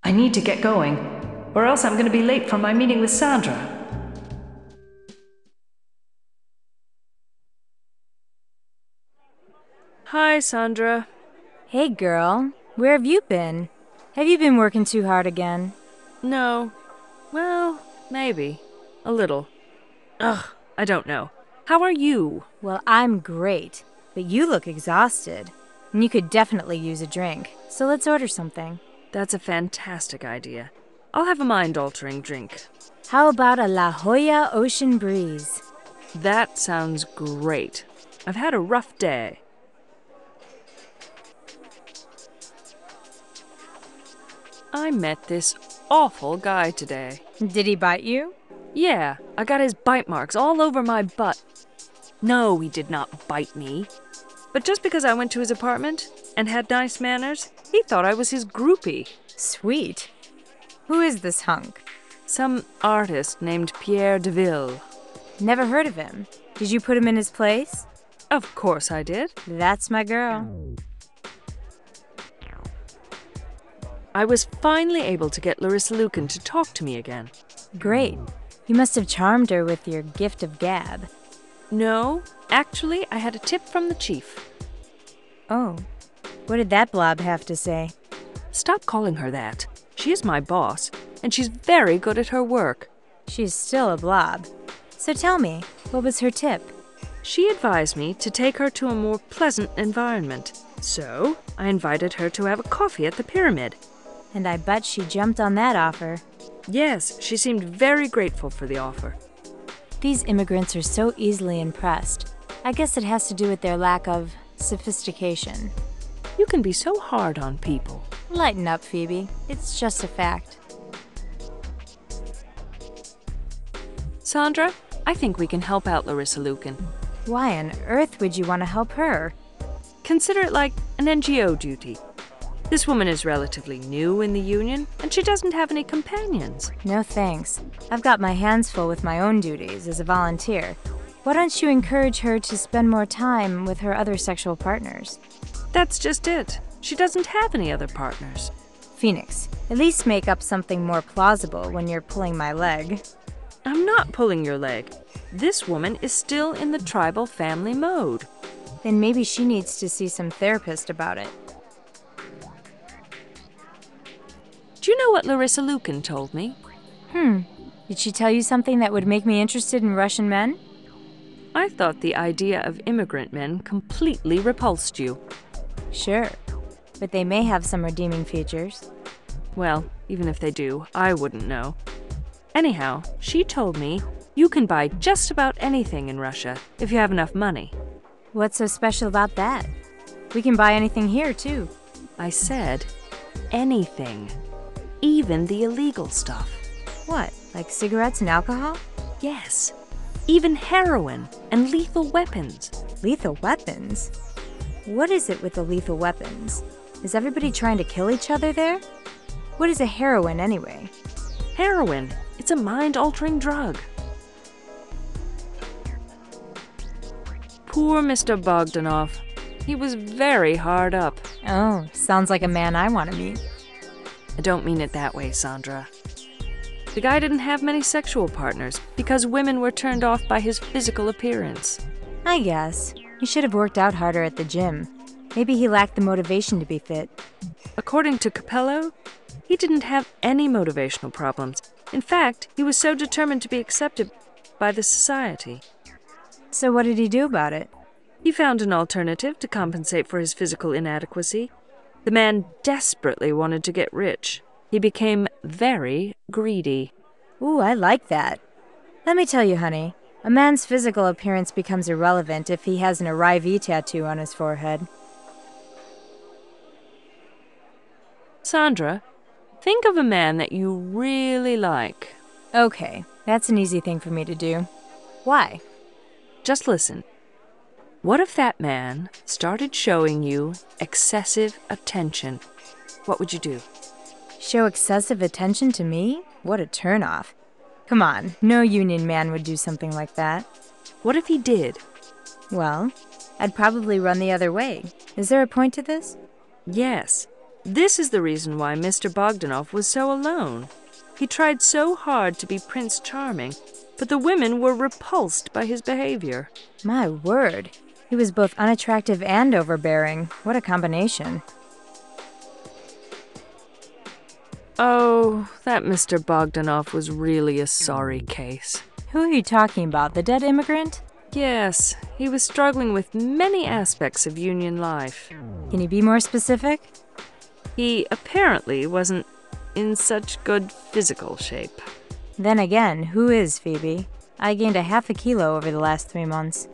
I need to get going, or else I'm going to be late for my meeting with Sandra. Hi, Sandra. Hey girl, where have you been? Have you been working too hard again? No. Well, maybe. A little. Ugh, I don't know. How are you? Well, I'm great, but you look exhausted. And you could definitely use a drink, so let's order something. That's a fantastic idea. I'll have a mind-altering drink. How about a La Jolla Ocean Breeze? That sounds great. I've had a rough day. I met this awful guy today. Did he bite you? Yeah, I got his bite marks all over my butt. No, he did not bite me. But just because I went to his apartment and had nice manners, he thought I was his groupie. Sweet. Who is this hunk? Some artist named Pierre Deville. Never heard of him. Did you put him in his place? Of course I did. That's my girl. I was finally able to get Larissa Lucan to talk to me again. Great. You must have charmed her with your gift of gab. No, actually, I had a tip from the chief. Oh. What did that blob have to say? Stop calling her that. She is my boss, and she's very good at her work. She's still a blob. So tell me, what was her tip? She advised me to take her to a more pleasant environment. So, I invited her to have a coffee at the Pyramid. And I bet she jumped on that offer. Yes, she seemed very grateful for the offer. These immigrants are so easily impressed. I guess it has to do with their lack of sophistication. You can be so hard on people. Lighten up, Phoebe. It's just a fact. Sandra, I think we can help out Larissa Lucan. Why on earth would you want to help her? Consider it like an NGO duty. This woman is relatively new in the union, and she doesn't have any companions. No thanks. I've got my hands full with my own duties as a volunteer. Why don't you encourage her to spend more time with her other sexual partners? That's just it. She doesn't have any other partners. Phoenix, at least make up something more plausible when you're pulling my leg. I'm not pulling your leg. This woman is still in the tribal family mode. Then maybe she needs to see some therapist about it. Do you know what Larissa Lucan told me? Did she tell you something that would make me interested in Russian men? I thought the idea of immigrant men completely repulsed you. Sure, but they may have some redeeming features. Well, even if they do, I wouldn't know. Anyhow, she told me you can buy just about anything in Russia if you have enough money. What's so special about that? We can buy anything here, too. I said anything. Even the illegal stuff. What, like cigarettes and alcohol? Yes. Even heroin and lethal weapons. Lethal weapons? What is it with the lethal weapons? Is everybody trying to kill each other there? What is a heroin, anyway? Heroin. It's a mind-altering drug. Poor Mr. Bogdanov. He was very hard up. Oh, sounds like a man I want to meet. I don't mean it that way, Sandra. The guy didn't have many sexual partners because women were turned off by his physical appearance. I guess. He should have worked out harder at the gym. Maybe he lacked the motivation to be fit. According to Capello, he didn't have any motivational problems. In fact, he was so determined to be accepted by the society. So what did he do about it? He found an alternative to compensate for his physical inadequacy. The man desperately wanted to get rich. He became very greedy. Ooh, I like that. Let me tell you, honey, a man's physical appearance becomes irrelevant if he has an Arrivee tattoo on his forehead. Sandra, think of a man that you really like. Okay, that's an easy thing for me to do. Why? Just listen. What if that man started showing you excessive attention? What would you do? Show excessive attention to me? What a turnoff. Come on, no union man would do something like that. What if he did? Well, I'd probably run the other way. Is there a point to this? Yes. This is the reason why Mr. Bogdanov was so alone. He tried so hard to be Prince Charming, but the women were repulsed by his behavior. My word. He was both unattractive and overbearing. What a combination. Oh, that Mr. Bogdanov was really a sorry case. Who are you talking about? The dead immigrant? Yes, he was struggling with many aspects of union life. Can you be more specific? He apparently wasn't in such good physical shape. Then again, who is Phoebe? I gained a half a kilo over the last 3 months.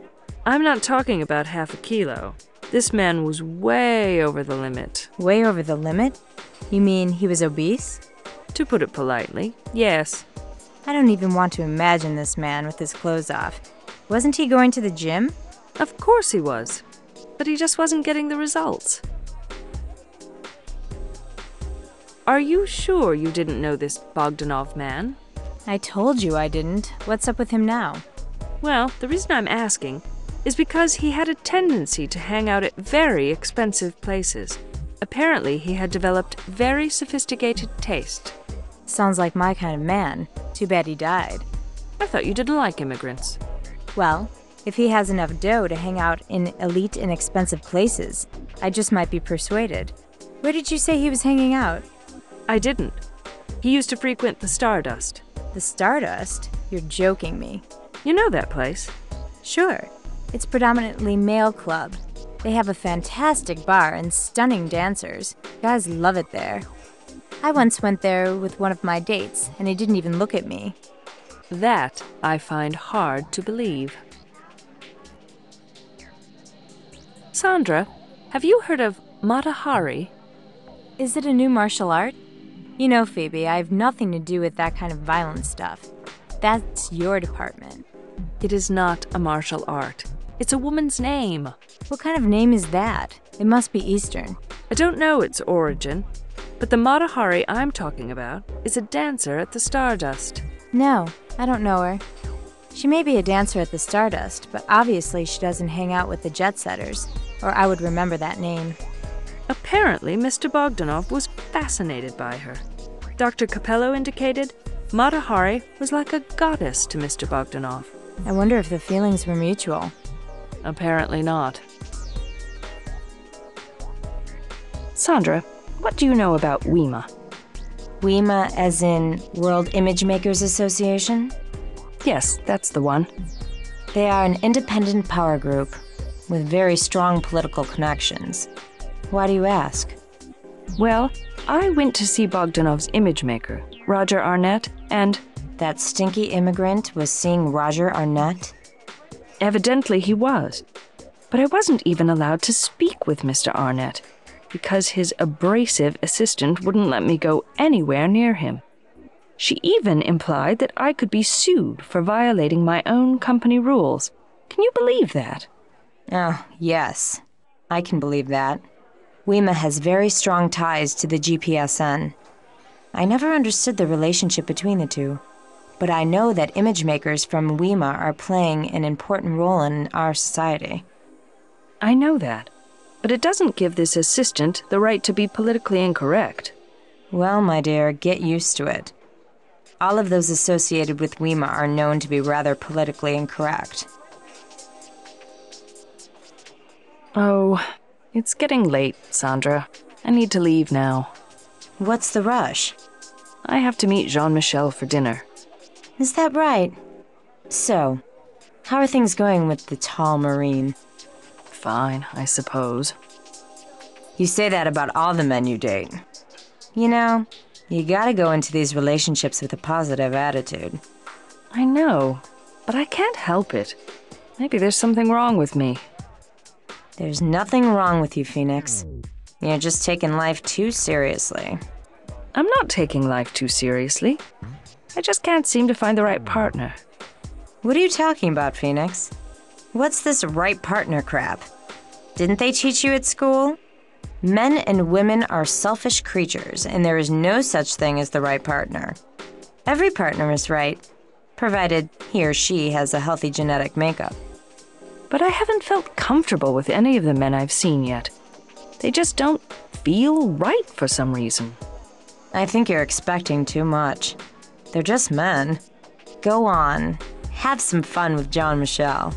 I'm not talking about half a kilo. This man was way over the limit. Way over the limit? You mean he was obese? To put it politely, yes. I don't even want to imagine this man with his clothes off. Wasn't he going to the gym? Of course he was. But he just wasn't getting the results. Are you sure you didn't know this Bogdanov man? I told you I didn't. What's up with him now? Well, the reason I'm asking is because he had a tendency to hang out at very expensive places. Apparently, he had developed very sophisticated taste. Sounds like my kind of man. Too bad he died. I thought you didn't like immigrants. Well, if he has enough dough to hang out in elite and expensive places, I just might be persuaded. Where did you say he was hanging out? I didn't. He used to frequent the Stardust. The Stardust? You're joking me. You know that place? Sure. It's predominantly male club. They have a fantastic bar and stunning dancers. Guys love it there. I once went there with one of my dates, and he didn't even look at me. That I find hard to believe. Sandra, have you heard of Mata Hari? Is it a new martial art? You know, Phoebe, I have nothing to do with that kind of violent stuff. That's your department. It is not a martial art. It's a woman's name. What kind of name is that? It must be Eastern. I don't know its origin, but the Mata Hari I'm talking about is a dancer at the Stardust. No, I don't know her. She may be a dancer at the Stardust, but obviously she doesn't hang out with the jet setters, or I would remember that name. Apparently, Mr. Bogdanov was fascinated by her. Dr. Capello indicated Mata Hari was like a goddess to Mr. Bogdanov. I wonder if the feelings were mutual. Apparently not. Sandra, what do you know about WIMA? WIMA as in World Image Makers Association? Yes, that's the one. They are an independent power group with very strong political connections. Why do you ask? Well, I went to see Bogdanov's image maker, Roger Arnett, and... That stinky immigrant was seeing Roger Arnett? Evidently he was. But I wasn't even allowed to speak with Mr. Arnett, because his abrasive assistant wouldn't let me go anywhere near him. She even implied that I could be sued for violating my own company rules. Can you believe that? Oh, yes. I can believe that. WIMA has very strong ties to the GPSN. I never understood the relationship between the two, but I know that image makers from WIMA are playing an important role in our society. I know that, but it doesn't give this assistant the right to be politically incorrect. Well, my dear, get used to it. All of those associated with WIMA are known to be rather politically incorrect. Oh, it's getting late, Sandra. I need to leave now. What's the rush? I have to meet Jean-Michel for dinner. Is that right? So, how are things going with the tall Marine? Fine, I suppose. You say that about all the men you date. You know, you gotta go into these relationships with a positive attitude. I know, but I can't help it. Maybe there's something wrong with me. There's nothing wrong with you, Phoenix. You're just taking life too seriously. I'm not taking life too seriously. I just can't seem to find the right partner. What are you talking about, Phoenix? What's this right partner crap? Didn't they teach you at school? Men and women are selfish creatures, and there is no such thing as the right partner. Every partner is right, provided he or she has a healthy genetic makeup. But I haven't felt comfortable with any of the men I've seen yet. They just don't feel right for some reason. I think you're expecting too much. They're just men. Go on. Have some fun with John Michelle.